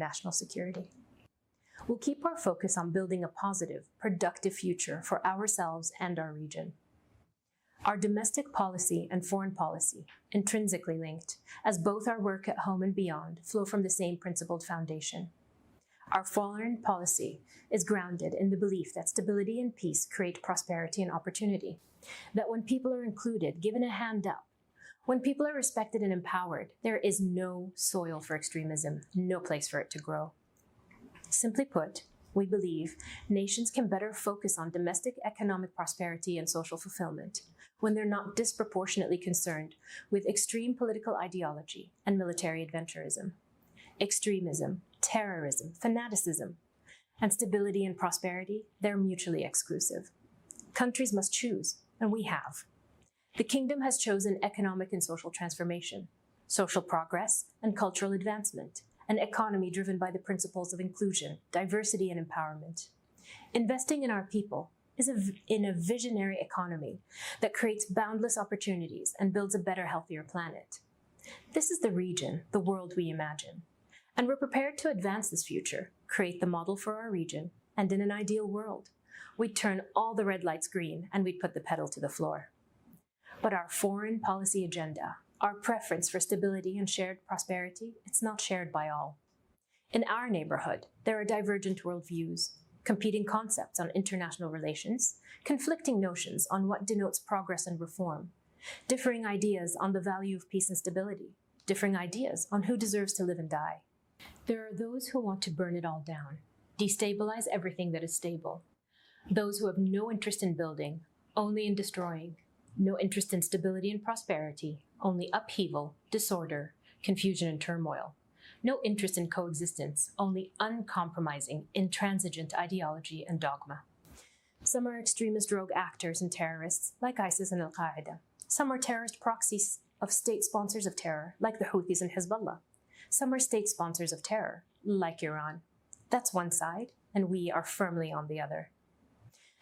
national security. We'll keep our focus on building a positive, productive future for ourselves and our region. Our domestic policy and foreign policy, intrinsically linked, as both our work at home and beyond flow from the same principled foundation. Our foreign policy is grounded in the belief that stability and peace create prosperity and opportunity, that when people are included, given a hand up, when people are respected and empowered, there is no soil for extremism, no place for it to grow. Simply put, we believe nations can better focus on domestic economic prosperity and social fulfillment when they're not disproportionately concerned with extreme political ideology and military adventurism. Extremism, terrorism, fanaticism, and stability and prosperity, they're mutually exclusive. Countries must choose, and we have. The kingdom has chosen economic and social transformation, social progress and cultural advancement, an economy driven by the principles of inclusion, diversity, and empowerment. Investing in our people is in a visionary economy that creates boundless opportunities and builds a better, healthier planet. This is the region, the world we imagine. And we're prepared to advance this future, create the model for our region, and in an ideal world, we'd turn all the red lights green and we'd put the pedal to the floor. But our foreign policy agenda, our preference for stability and shared prosperity, it's not shared by all. In our neighborhood, there are divergent worldviews, competing concepts on international relations, conflicting notions on what denotes progress and reform, differing ideas on the value of peace and stability, differing ideas on who deserves to live and die. There are those who want to burn it all down, destabilize everything that is stable, those who have no interest in building, only in destroying, no interest in stability and prosperity, only upheaval, disorder, confusion, and turmoil. No interest in coexistence, only uncompromising, intransigent ideology and dogma. Some are extremist rogue actors and terrorists, like ISIS and Al-Qaeda. Some are terrorist proxies of state sponsors of terror, like the Houthis and Hezbollah. Some are state sponsors of terror, like Iran. That's one side, and we are firmly on the other.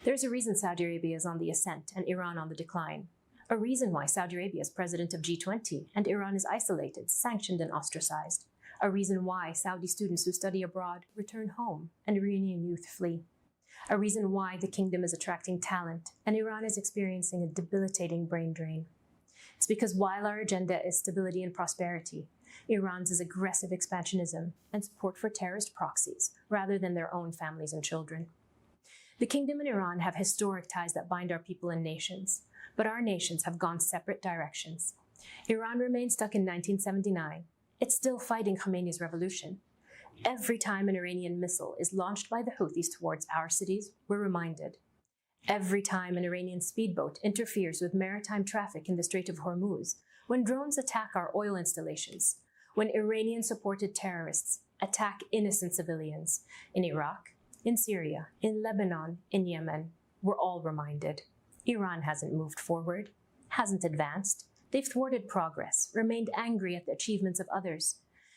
There's a reason Saudi Arabia is on the ascent and Iran on the decline. A reason why Saudi Arabia is president of G20 and Iran is isolated, sanctioned, and ostracized. A reason why Saudi students who study abroad return home and Iranian youth flee. A reason why the kingdom is attracting talent and Iran is experiencing a debilitating brain drain. It's because while our agenda is stability and prosperity, Iran's is aggressive expansionism and support for terrorist proxies rather than their own families and children. The kingdom and Iran have historic ties that bind our people and nations, but our nations have gone separate directions. Iran remains stuck in 1979. It's still fighting Khomeini's revolution. Every time an Iranian missile is launched by the Houthis towards our cities, we're reminded. Every time an Iranian speedboat interferes with maritime traffic in the Strait of Hormuz, when drones attack our oil installations, when Iranian-supported terrorists attack innocent civilians in Iraq, in Syria, in Lebanon, in Yemen, we're all reminded. Iran hasn't moved forward, hasn't advanced. They've thwarted progress, remained angry at the achievements of others,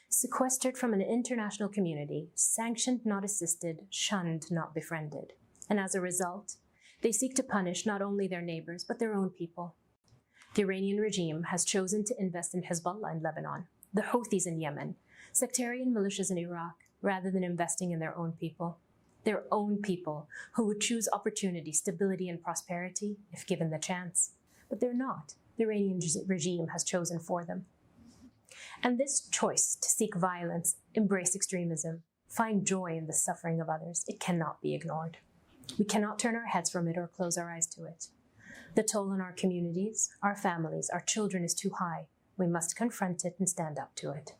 sequestered from an international community, sanctioned not assisted, shunned not befriended. And as a result, they seek to punish not only their neighbors, but their own people. The Iranian regime has chosen to invest in Hezbollah in Lebanon, the Houthis in Yemen, sectarian militias in Iraq, rather than investing in their own people. Their own people who would choose opportunity, stability, and prosperity if given the chance. But they're not. The Iranian regime has chosen for them. And this choice to seek violence, embrace extremism, find joy in the suffering of others, it cannot be ignored. We cannot turn our heads from it or close our eyes to it. The toll on our communities, our families, our children is too high. We must confront it and stand up to it.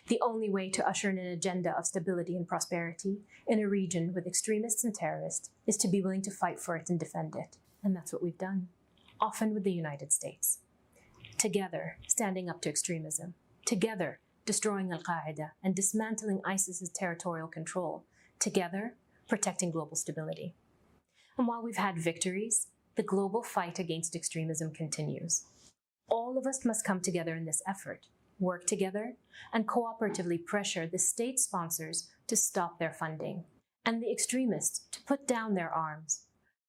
The only way to usher in an agenda of stability and prosperity in a region with extremists and terrorists is to be willing to fight for it and defend it. And that's what we've done, often with the United States. Together, standing up to extremism. Together, destroying Al-Qaeda and dismantling ISIS's territorial control. Together, protecting global stability. And while we've had victories, the global fight against extremism continues. All of us must come together in this effort, work together, and cooperatively pressure the state sponsors to stop their funding, and the extremists to put down their arms.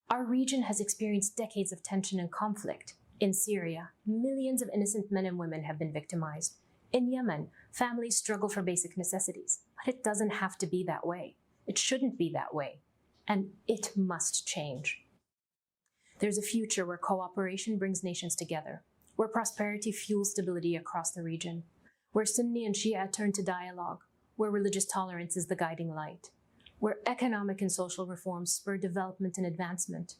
Our region has experienced decades of tension and conflict. In Syria, millions of innocent men and women have been victimized. In Yemen, families struggle for basic necessities. But It doesn't have to be that way. It shouldn't be that way. And it must change. There's a future where cooperation brings nations together, where prosperity fuels stability across the region, where Sunni and Shia turn to dialogue, where religious tolerance is the guiding light, where economic and social reforms spur development and advancement,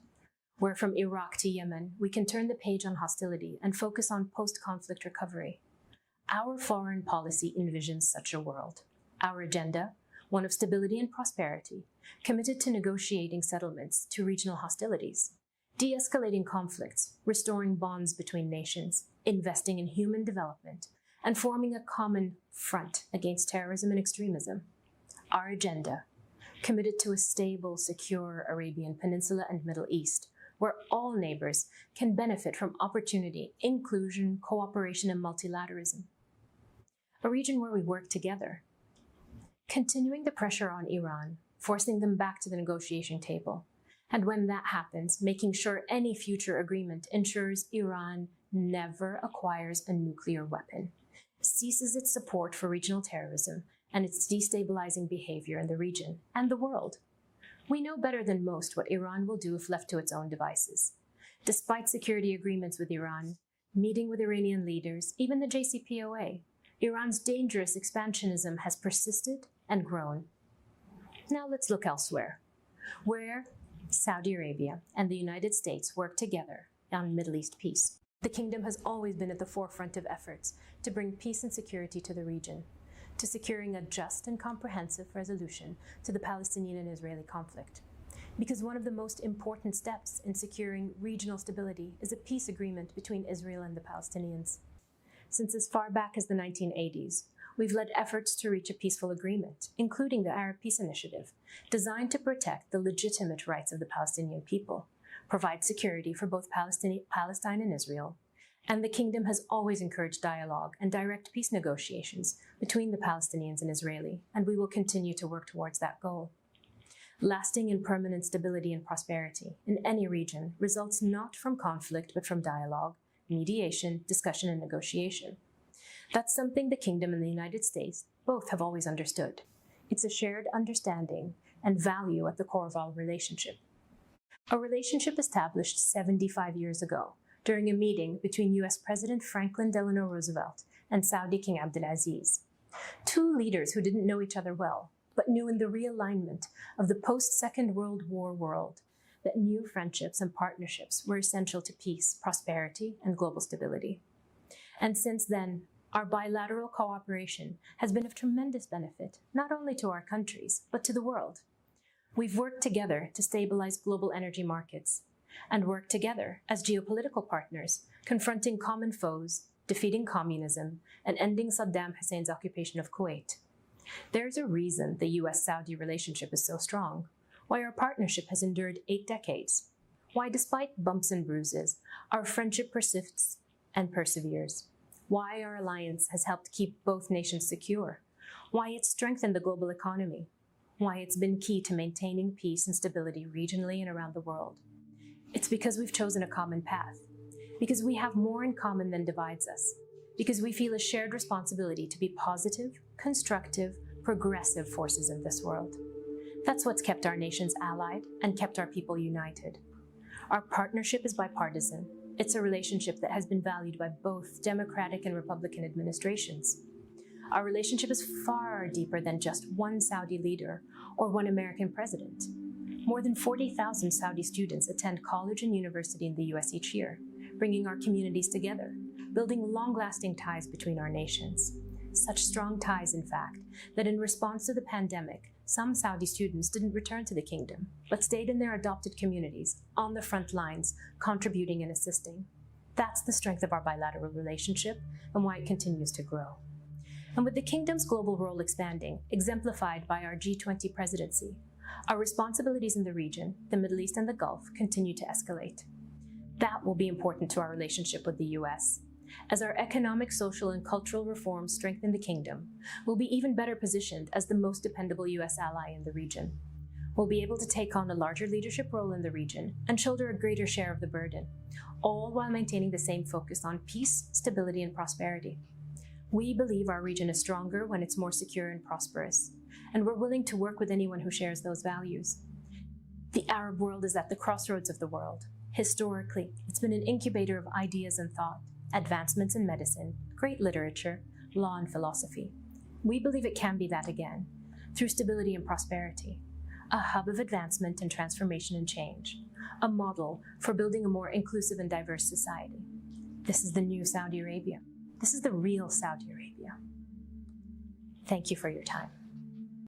where from Iraq to Yemen, we can turn the page on hostility and focus on post-conflict recovery. Our foreign policy envisions such a world. Our agenda, one of stability and prosperity, committed to negotiating settlements to regional hostilities, de-escalating conflicts, restoring bonds between nations, investing in human development, and forming a common front against terrorism and extremism. Our agenda, committed to a stable, secure Arabian Peninsula and Middle East, where all neighbors can benefit from opportunity, inclusion, cooperation, and multilateralism. A region where we work together. Continuing the pressure on Iran, forcing them back to the negotiation table. And when that happens, making sure any future agreement ensures Iran never acquires a nuclear weapon, ceases its support for regional terrorism and its destabilizing behavior in the region and the world. We know better than most what Iran will do if left to its own devices. Despite security agreements with Iran, meeting with Iranian leaders, even the JCPOA, Iran's dangerous expansionism has persisted and grown. Now let's look elsewhere, where Saudi Arabia and the United States work together on Middle East peace. The kingdom has always been at the forefront of efforts to bring peace and security to the region, to securing a just and comprehensive resolution to the Palestinian and Israeli conflict. Because one of the most important steps in securing regional stability is a peace agreement between Israel and the Palestinians. Since as far back as the 1980s, we've led efforts to reach a peaceful agreement, including the Arab Peace Initiative, designed to protect the legitimate rights of the Palestinian people, provide security for both Palestine and Israel, and the kingdom has always encouraged dialogue and direct peace negotiations between the Palestinians and Israeli, and we will continue to work towards that goal. Lasting and permanent stability and prosperity in any region results not from conflict, but from dialogue, mediation, discussion, and negotiation. That's something the kingdom and the United States both have always understood. It's a shared understanding and value at the core of our relationship. A relationship established 75 years ago during a meeting between US President Franklin Delano Roosevelt and Saudi King Abdulaziz, two leaders who didn't know each other well, but knew in the realignment of the post-Second World War world that new friendships and partnerships were essential to peace, prosperity, and global stability. And since then, our bilateral cooperation has been of tremendous benefit, not only to our countries, but to the world. We've worked together to stabilize global energy markets and worked together as geopolitical partners, confronting common foes, defeating communism, and ending Saddam Hussein's occupation of Kuwait. There's a reason the US-Saudi relationship is so strong, why our partnership has endured 8 decades, why despite bumps and bruises, our friendship persists and perseveres, why our alliance has helped keep both nations secure, why it's strengthened the global economy, why it's been key to maintaining peace and stability regionally and around the world. It's because we've chosen a common path, because we have more in common than divides us, because we feel a shared responsibility to be positive, constructive, progressive forces in this world. That's what's kept our nations allied and kept our people united. Our partnership is bipartisan. It's a relationship that has been valued by both Democratic and Republican administrations. Our relationship is far deeper than just one Saudi leader or one American president. More than 40,000 Saudi students attend college and university in the US each year, bringing our communities together, building long-lasting ties between our nations. Such strong ties, in fact, that in response to the pandemic, some Saudi students didn't return to the kingdom, but stayed in their adopted communities, on the front lines, contributing and assisting. That's the strength of our bilateral relationship and why it continues to grow. And with the kingdom's global role expanding, exemplified by our G20 presidency, our responsibilities in the region, the Middle East and the Gulf, continue to escalate. That will be important to our relationship with the US. As our economic, social, and cultural reforms strengthen the kingdom, we'll be even better positioned as the most dependable US ally in the region. We'll be able to take on a larger leadership role in the region and shoulder a greater share of the burden, all while maintaining the same focus on peace, stability, and prosperity. We believe our region is stronger when it's more secure and prosperous, and we're willing to work with anyone who shares those values. The Arab world is at the crossroads of the world. Historically, it's been an incubator of ideas and thought, advancements in medicine, great literature, law, and philosophy. We believe it can be that again, through stability and prosperity, a hub of advancement and transformation and change, a model for building a more inclusive and diverse society. This is the new Saudi Arabia. This is the real Saudi Arabia. Thank you for your time.